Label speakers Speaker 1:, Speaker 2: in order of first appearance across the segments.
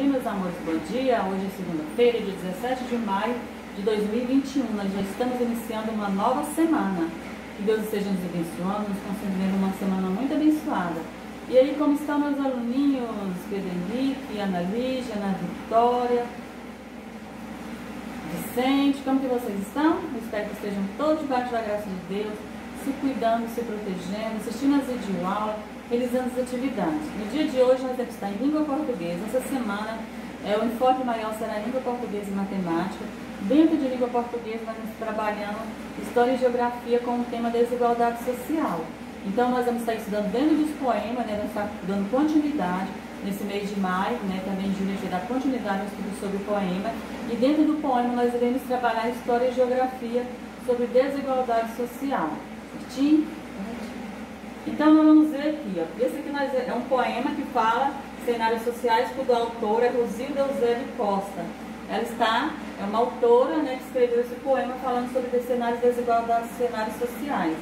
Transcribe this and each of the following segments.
Speaker 1: meus amores, bom dia. Hoje é segunda-feira, dia 17 de maio de 2021. Nós já estamos iniciando uma nova semana. Que Deus esteja nos abençoando, nos concedendo uma semana muito abençoada. E aí, como estão meus aluninhos? Pedro Henrique, Ana Lígia, Ana Vitória, Vicente, como que vocês estão? Eu espero que estejam todos debaixo da graça de Deus, se cuidando, se protegendo, assistindo as videoaulas, realizando as atividades. No dia de hoje nós vamos estar em língua portuguesa. Essa semana o enfoque maior será língua portuguesa e matemática. Dentro de língua portuguesa nós vamos trabalhando história e geografia com o tema desigualdade social. Então nós vamos estar estudando dentro dos poemas, né, vamos estar dando continuidade nesse mês de maio, né, também em julho a gente vai dar continuidade no estudo sobre o poema. E dentro do poema nós iremos trabalhar história e geografia sobre desigualdade social. Certinho? Então nós vamos ver aqui, ó. Esse aqui é um poema que fala cenários sociais, cujo autor é Rosilda Eusébio Costa. Ela é uma autora, né, que escreveu esse poema falando sobre cenários de desigualdade, cenários sociais.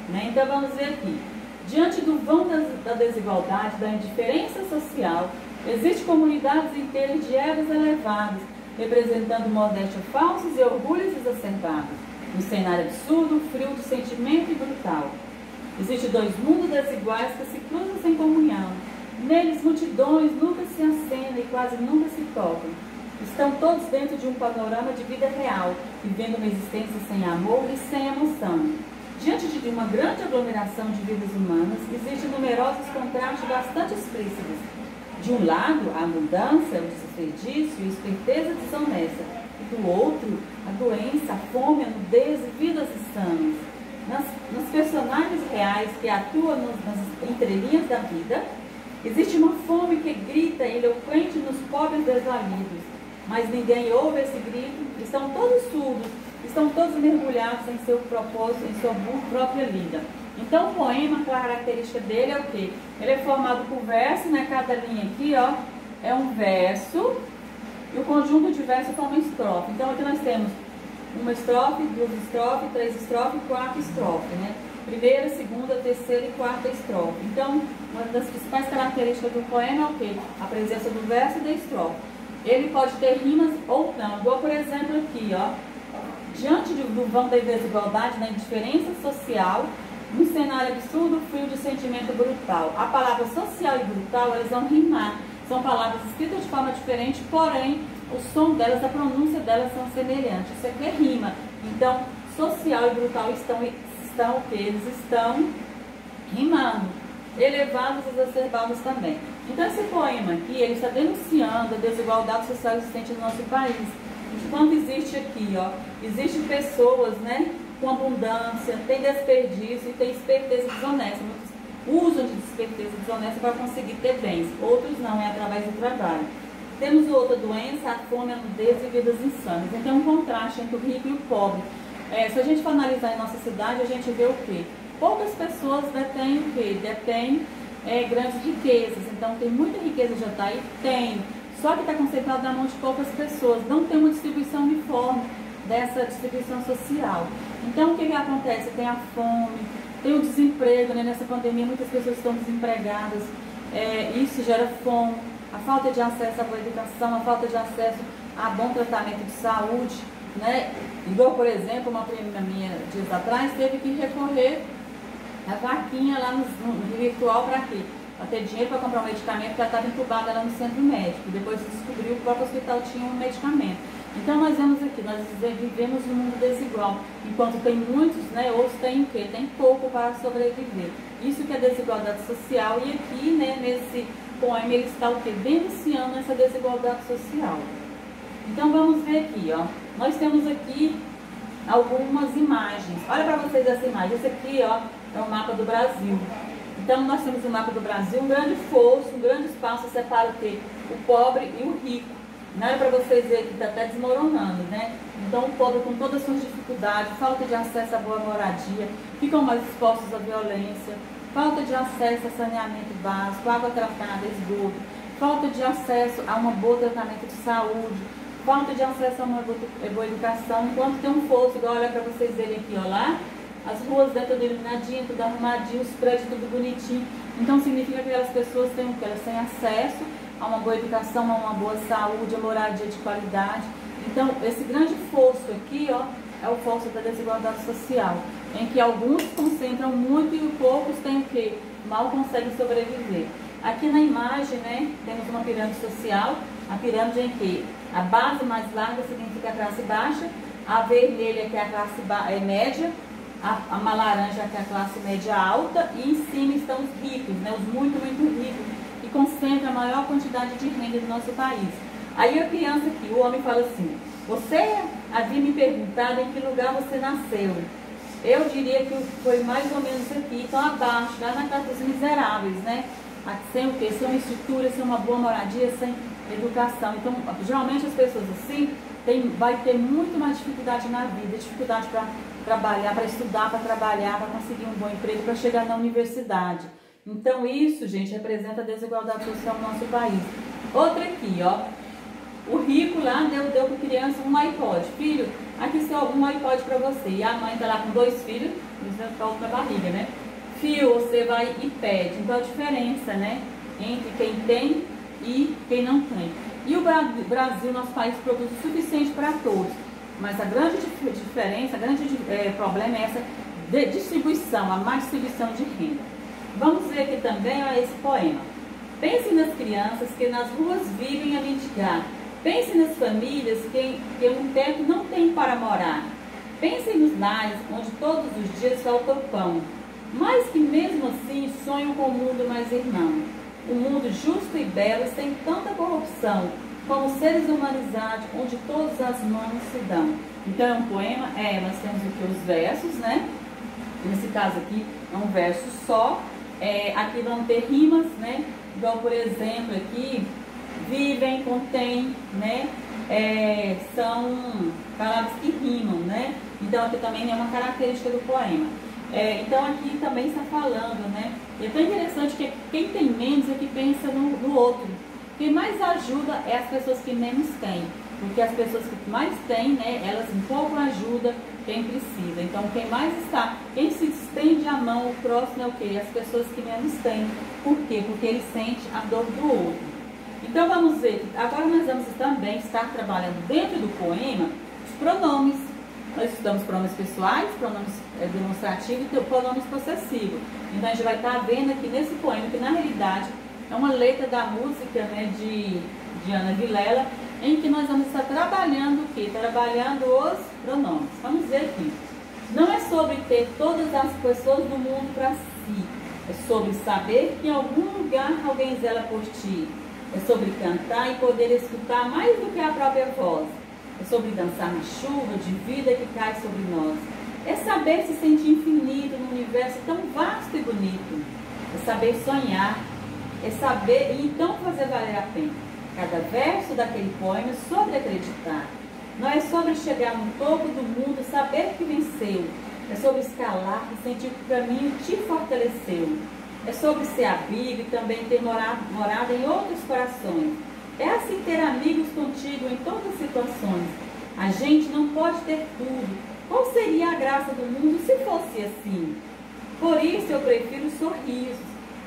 Speaker 1: Né? Então vamos ver aqui. Diante do vão da desigualdade, da indiferença social, existem comunidades inteiras de egos elevados, representando modéstia falsos e orgulhos exacerbados. Um cenário absurdo, frio de sentimento e brutal. Existem dois mundos desiguais que se cruzam sem comunhão. Neles multidões nunca se acenam e quase nunca se tocam. Estão todos dentro de um panorama de vida real, vivendo uma existência sem amor e sem emoção. Diante de uma grande aglomeração de vidas humanas, existem numerosos contrastes bastante explícitos. De um lado, a abundância, o desperdício e a esperteza desonesta. E do outro, a doença, a fome, a nudez e vidas insanas. Nos personagens reais que atuam nas entrelinhas da vida, existe uma fome que grita eloquente nos pobres desvalidos. Mas ninguém ouve esse grito, estão todos surdos, estão todos mergulhados em seu propósito, em sua própria vida. Então o poema, a característica dele é o quê? Ele é formado por verso, né? Cada linha aqui, ó, é um verso, e o conjunto de versos forma estrofe. Então aqui nós temos uma estrofe, duas estrofes, três estrofes e quatro estrofes, né? Primeira, segunda, terceira e quarta estrofe. Então, uma das principais características do poema é o quê? A presença do verso e da estrofe. Ele pode ter rimas ou não. Igual, por exemplo, aqui, ó. Diante do vão da desigualdade, da indiferença social, num cenário absurdo, frio de sentimento brutal. A palavra social e brutal, elas vão rimar. São palavras escritas de forma diferente, porém, o som delas, a pronúncia delas são semelhantes. Isso aqui é rima. Então, social e brutal estão o quê? Eles estão rimando. Elevados e exacerbados também. Então, esse poema aqui, ele está denunciando a desigualdade social existente no nosso país. Enquanto existe aqui, ó, existem pessoas, né, com abundância, tem desperdício e tem esperteza desonesta. Muitos usam de desperteza desonesta para conseguir ter bens, outros não, é através do trabalho. Temos outra doença, a fome, a nudez e vidas insanas. Então, é um contraste entre o rico e o pobre. Se a gente for analisar em nossa cidade, a gente vê o quê? Poucas pessoas detêm o quê? Detêm grandes riquezas. Então, tem muita riqueza já está aí? Tem. Só que está concentrado na mão de poucas pessoas. Não tem uma distribuição uniforme dessa distribuição social. Então, o que acontece? Tem a fome, tem o desemprego, né? Nessa pandemia, muitas pessoas estão desempregadas. Isso gera fome. A falta de acesso à boa educação, a falta de acesso a bom tratamento de saúde, né? Igual, por exemplo, uma prima minha, dias atrás, teve que recorrer à vaquinha lá no virtual para quê? Para ter dinheiro para comprar um medicamento, porque ela estava entubada lá no centro médico. Depois se descobriu que o próprio hospital tinha um medicamento. Então nós vemos aqui, nós vivemos num mundo desigual. Enquanto tem muitos, né, outros têm o quê? Tem pouco para sobreviver. Isso que é desigualdade social. E aqui, né, nesse poema, ele está o quê? Denunciando essa desigualdade social. Então vamos ver aqui, ó. Nós temos aqui algumas imagens. Olha para vocês essa imagem. Esse aqui, ó, é o mapa do Brasil. Então nós temos o mapa do Brasil, um grande fosso, um grande espaço separa o quê? O pobre e o rico. Não é para vocês verem que está até desmoronando, né? Então o pobre com todas as suas dificuldades, falta de acesso à boa moradia, ficam mais expostos à violência, falta de acesso a saneamento básico, água tratada, esgoto, falta de acesso a um bom tratamento de saúde, falta de acesso a uma boa educação, enquanto tem um fosso, igual olha para vocês verem aqui, ó lá, as ruas dentro tudo iluminadinho, tudo arrumadinho, os prédios tudo bonitinho. Então significa que aquelas pessoas têm o que? Elas têm acesso a uma boa educação, a uma boa saúde, a moradia de qualidade. Então, esse grande fosso aqui, ó, é o fosso da desigualdade social, em que alguns concentram muito e poucos têm o quê? Mal conseguem sobreviver. Aqui na imagem, né, temos uma pirâmide social, a pirâmide em que a base mais larga significa a classe baixa, a vermelha que é a classe média, a laranja que é a classe média alta, e em cima estão os ricos, né, os muito ricos, que concentram a maior quantidade de renda do nosso país. Aí a criança aqui, o homem fala assim: você havia me perguntado em que lugar você nasceu. Eu diria que foi mais ou menos aqui, então abaixo, lá na casa dos miseráveis, né? Sem o quê? Sem uma estrutura, sem uma boa moradia, sem educação. Então, geralmente as pessoas assim vai ter muito mais dificuldade na vida, dificuldade para trabalhar, para estudar, para trabalhar, para conseguir um bom emprego, para chegar na universidade. Então isso, gente, representa a desigualdade social no nosso país. Outra aqui, ó. O rico lá deu para a criança um iPod. Filho, aqui está um iPod para você. E a mãe está lá com 2 filhos, dizendo para outra barriga, né? Filho, você vai e pede. Então a diferença, né, entre quem tem e quem não tem. E o Brasil, nosso país, produz o suficiente para todos. Mas a grande diferença, o grande problema é essa distribuição, a má distribuição de renda. Vamos ver aqui também, ó, esse poema. Pense nas crianças que nas ruas vivem a mendigar. Pense nas famílias que um teto não tem para morar. Pense nos lares onde todos os dias falta o pão, mas que mesmo assim sonham com um mundo mais irmão. Um mundo justo e belo, sem tanta corrupção, como seres humanizados, onde todas as mãos se dão. Então é um poema, nós temos aqui os versos, né? Nesse caso aqui é um verso só. Aqui vão ter rimas, né? Igual, por exemplo, aqui, vivem, contém, né? São palavras que rimam, né? Então aqui também é uma característica do poema. Então aqui também está falando, né? E é tão interessante que quem tem menos é que pensa no outro. Quem mais ajuda é as pessoas que menos têm. Porque as pessoas que mais têm, né? Elas um pouco ajudam quem precisa. Então quem se estende a mão, o próximo é o quê? As pessoas que menos têm. Por quê? Porque ele sente a dor do outro. Então vamos ver, agora nós vamos também estar trabalhando dentro do poema os pronomes. Nós estudamos pronomes pessoais, pronomes demonstrativos e pronomes possessivos. Então a gente vai estar vendo aqui nesse poema, que na realidade é uma letra da música, né, de Ana Vilela, em que nós vamos estar trabalhando o quê? Trabalhando os pronomes. Vamos ver aqui. Não é sobre ter todas as pessoas do mundo para si. É sobre saber que em algum lugar alguém zela por ti. É sobre cantar e poder escutar mais do que a própria voz. É sobre dançar na chuva de vida que cai sobre nós. É saber se sentir infinito num universo tão vasto e bonito. É saber sonhar. É saber e então fazer valer a pena. Cada verso daquele poema é sobre acreditar. Não é sobre chegar no topo do mundo, saber que venceu. É sobre escalar e sentir que o caminho te fortaleceu. É sobre ser abrigo e também ter morada em outros corações. É assim ter amigos contigo em todas as situações. A gente não pode ter tudo. Qual seria a graça do mundo se fosse assim? Por isso eu prefiro os sorrisos,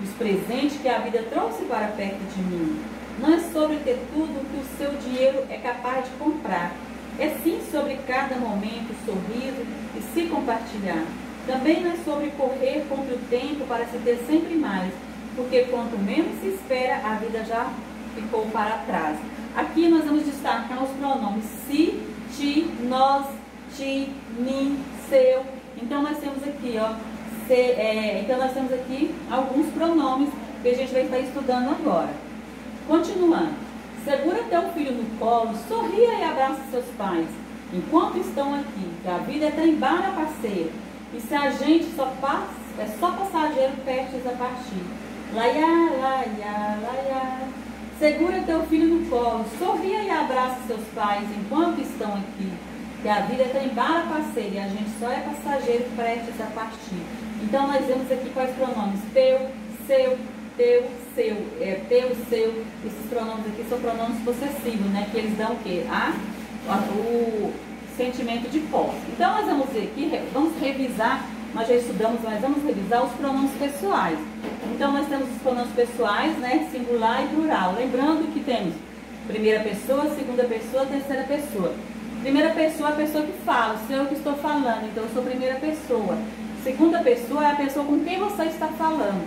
Speaker 1: os presentes que a vida trouxe para perto de mim. Não é sobre ter tudo que o seu dinheiro é capaz de comprar. É sim sobre cada momento, sorriso e se compartilhar. Também não é sobre correr contra o tempo para se ter sempre mais, porque quanto menos se espera, a vida já ficou para trás. Aqui nós vamos destacar os pronomes si, ti, nós, ti, mim, seu. Então nós temos aqui, ó, então nós temos aqui alguns pronomes que a gente vai estar estudando agora. Continuando. Segura teu filho no colo, sorria e abraça seus pais, enquanto estão aqui, que a vida é trem-bala, parceiro. E se a gente é só passageiro prestes a partir. Laiá, laiá, laiá. Segura teu filho no colo, sorria e abraça seus pais enquanto estão aqui. Que a vida é trem-bala, parceiro, e a gente só é passageiro prestes a partir. Então nós vemos aqui quais pronomes: teu, seu, teu, seu, teu, seu. Esses pronomes aqui são pronomes possessivos, né? Que eles dão o quê? O sentimento de posse. Então nós vamos ver aqui, vamos revisar, nós já estudamos, mas vamos revisar os pronomes pessoais. Então nós temos os pronomes pessoais, né? Singular e plural. Lembrando que temos primeira pessoa, segunda pessoa, terceira pessoa. Primeira pessoa é a pessoa que fala, sou eu que estou falando, então eu sou primeira pessoa. Segunda pessoa é a pessoa com quem você está falando.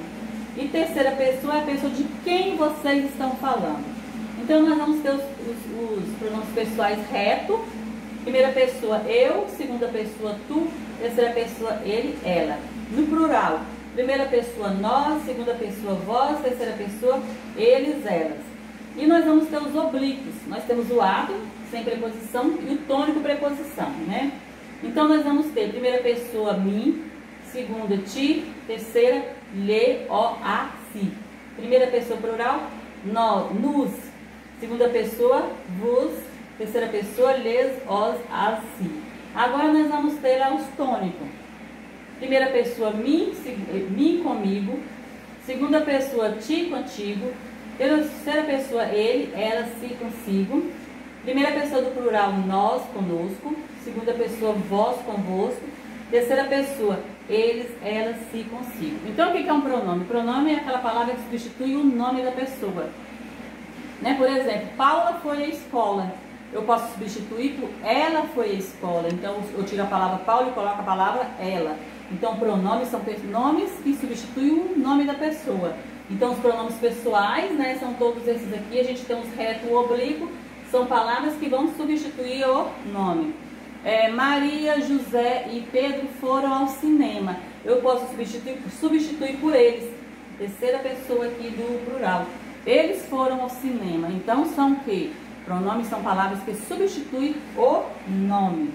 Speaker 1: E terceira pessoa é a pessoa de quem vocês estão falando. Então nós vamos ter os pronomes pessoais reto. Primeira pessoa eu, segunda pessoa tu, terceira pessoa ele, ela. No plural, primeira pessoa nós, segunda pessoa vós, terceira pessoa eles, elas. E nós vamos ter os oblíquos. Nós temos o ato, sem preposição, e o tônico preposição, né? Então nós vamos ter primeira pessoa mim, segunda ti, terceira lhe, o, a, si. Primeira pessoa plural, nós, nos. Segunda pessoa vos, terceira pessoa lhes, os, as, si. Agora nós vamos ter lá os tônicos. Primeira pessoa mim comigo, segunda pessoa ti contigo, terceira pessoa ele, ela, si consigo. Primeira pessoa do plural, nós conosco. Segunda pessoa, vós convosco. Terceira pessoa, eles, elas, si consigo. Então o que é um pronome? Pronome é aquela palavra que substitui o nome da pessoa, né? Por exemplo, Paula foi à escola. Eu posso substituir por ela foi à escola. Então eu tiro a palavra Paula e coloco a palavra ela. Então pronomes são pronomes que substituem o nome da pessoa. Então os pronomes pessoais, né, são todos esses aqui. A gente tem os reto e o oblíquo. São palavras que vão substituir o nome. Maria, José e Pedro foram ao cinema. Eu posso substituir por eles. Terceira pessoa aqui do plural. Eles foram ao cinema. Então são o quê? Pronomes são palavras que substituem o nome.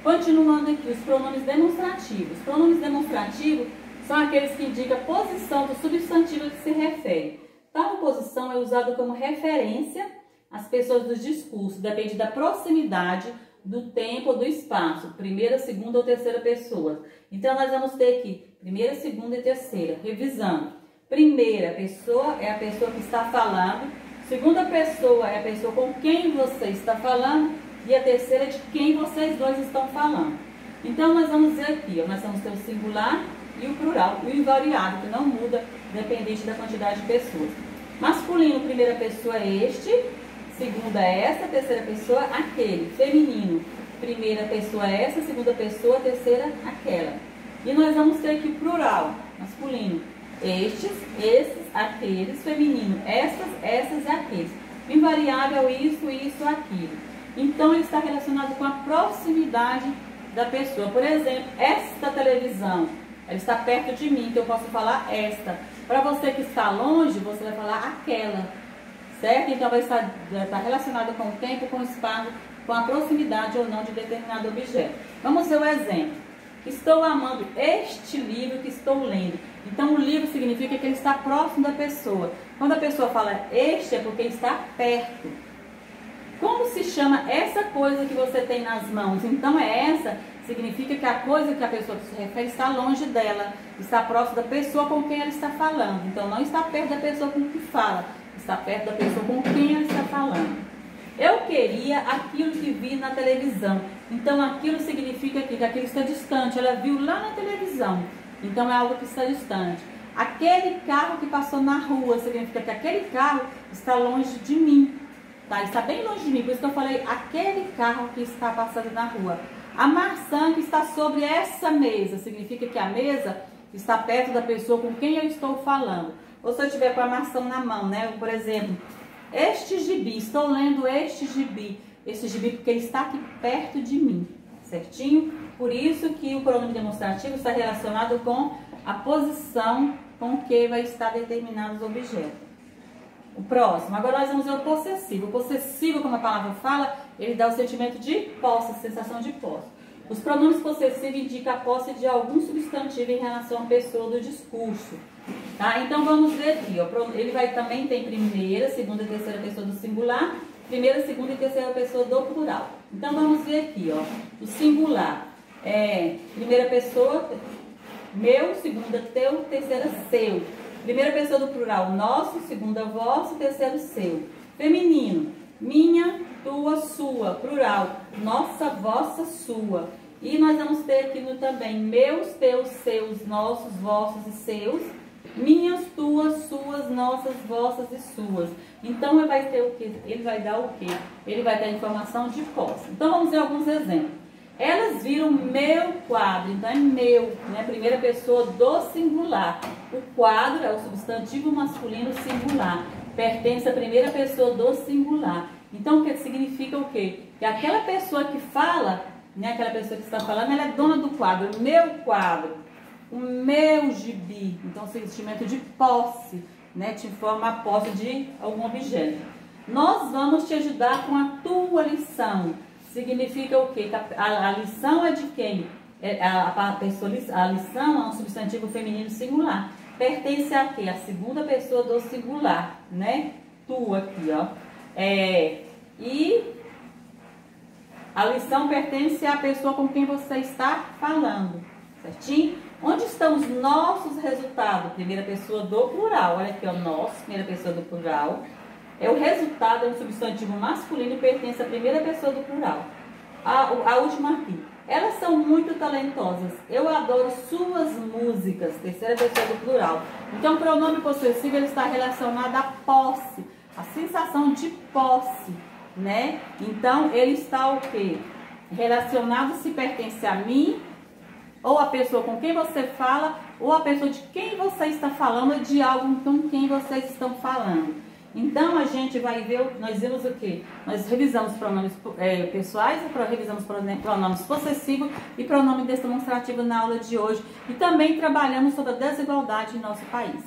Speaker 1: Continuando aqui, os pronomes demonstrativos. Pronomes demonstrativos são aqueles que indicam a posição do substantivo a que se refere. Tal posição é usada como referência às pessoas dos discursos. Depende da proximidade, do tempo ou do espaço. Primeira, segunda ou terceira pessoa. Então nós vamos ter aqui primeira, segunda e terceira. Revisando. Primeira pessoa é a pessoa que está falando. Segunda pessoa é a pessoa com quem você está falando. E a terceira é de quem vocês dois estão falando. Então nós vamos ver aqui, ó, nós vamos ter o singular e o plural. E o invariável, que não muda dependente da quantidade de pessoas. Masculino, primeira pessoa é este. Segunda é essa, terceira pessoa aquele. Feminino, primeira pessoa é essa, segunda pessoa, terceira aquela. E nós vamos ter aqui o plural, masculino. Estes, esses, aqueles. Feminino, essas, essas e aqueles. Invariável, isso, isso, aquilo. Então ele está relacionado com a proximidade da pessoa. Por exemplo, esta televisão, ela está perto de mim, então eu posso falar esta. Para você que está longe, você vai falar aquela. Certo? Então vai estar relacionado com o tempo, com o espaço, com a proximidade ou não de determinado objeto. Vamos ver o exemplo. Estou amando este livro que estou lendo. Então o livro significa que ele está próximo da pessoa. Quando a pessoa fala este é porque ele está perto. Como se chama essa coisa que você tem nas mãos? Então essa significa que a coisa que a pessoa se refere está longe dela, está próximo da pessoa com quem ela está falando. Então não está perto da pessoa com quem fala. Está perto da pessoa com quem ela está falando. Eu queria aquilo que vi na televisão. Então aquilo significa que aquilo está distante. Ela viu lá na televisão. Então é algo que está distante. Aquele carro que passou na rua significa que aquele carro está longe de mim. Tá? Está bem longe de mim. Por isso que eu falei aquele carro que está passando na rua. A maçã que está sobre essa mesa significa que a mesa está perto da pessoa com quem eu estou falando. Ou se eu estiver com a maçã na mão, né? Por exemplo, este gibi, estou lendo este gibi porque ele está aqui perto de mim, certinho? Por isso que o pronome demonstrativo está relacionado com a posição com que vai estar determinados objetos. O próximo, agora nós vamos ver o possessivo. O possessivo, como a palavra fala, ele dá o sentimento de posse, sensação de posse. Os pronomes possessivos indicam a posse de algum substantivo em relação à pessoa do discurso. Tá? Então vamos ver aqui, ó. Ele vai também ter primeira, segunda e terceira pessoa do singular, primeira, segunda e terceira pessoa do plural. Então vamos ver aqui, ó. O singular é primeira pessoa, meu, segunda teu, terceira seu. Primeira pessoa do plural, nosso, segunda vosso, terceiro seu. Feminino, minha, tua, sua. Plural, nossa, vossa, sua. E nós vamos ter aqui no também meus, teus, seus, nossos, vossos e seus. Minhas, tuas, suas, nossas, vossas e suas. Então ele vai ter o quê? Ele vai dar o quê? Ele vai dar informação de posse. Então vamos ver alguns exemplos. Elas viram meu quadro, então é meu, né? Primeira pessoa do singular. O quadro é o substantivo masculino singular, pertence à primeira pessoa do singular. Então o que significa o quê? Que aquela pessoa que fala, né? Aquela pessoa que está falando, ela é dona do quadro, o meu gibi. Então sentimento de posse, né? Te informa a posse de algum objeto. Nós vamos te ajudar com a tua lição. Significa o quê? A lição é de quem? A lição é um substantivo feminino singular. Pertence a quê? A segunda pessoa do singular, né? Tu aqui, ó. E a lição pertence à pessoa com quem você está falando, certinho? Onde estão os nossos resultados? Primeira pessoa do plural. Olha aqui, ó, nosso, primeira pessoa do plural. O resultado é um substantivo masculino e pertence à primeira pessoa do plural. A última aqui. Elas são muito talentosas. Eu adoro suas músicas. Terceira pessoa do plural. Então, o pronome possessivo ele está relacionado à posse, a sensação de posse, né? Então, ele está o quê? Relacionado se pertence a mim, ou a pessoa com quem você fala, ou a pessoa de quem você está falando, ou de algo com quem vocês estão falando. Então, a gente vai ver, nós vimos o quê? Nós revisamos pronomes pessoais, revisamos pronomes possessivos e pronome demonstrativo na aula de hoje. E também trabalhamos sobre a desigualdade em nosso país.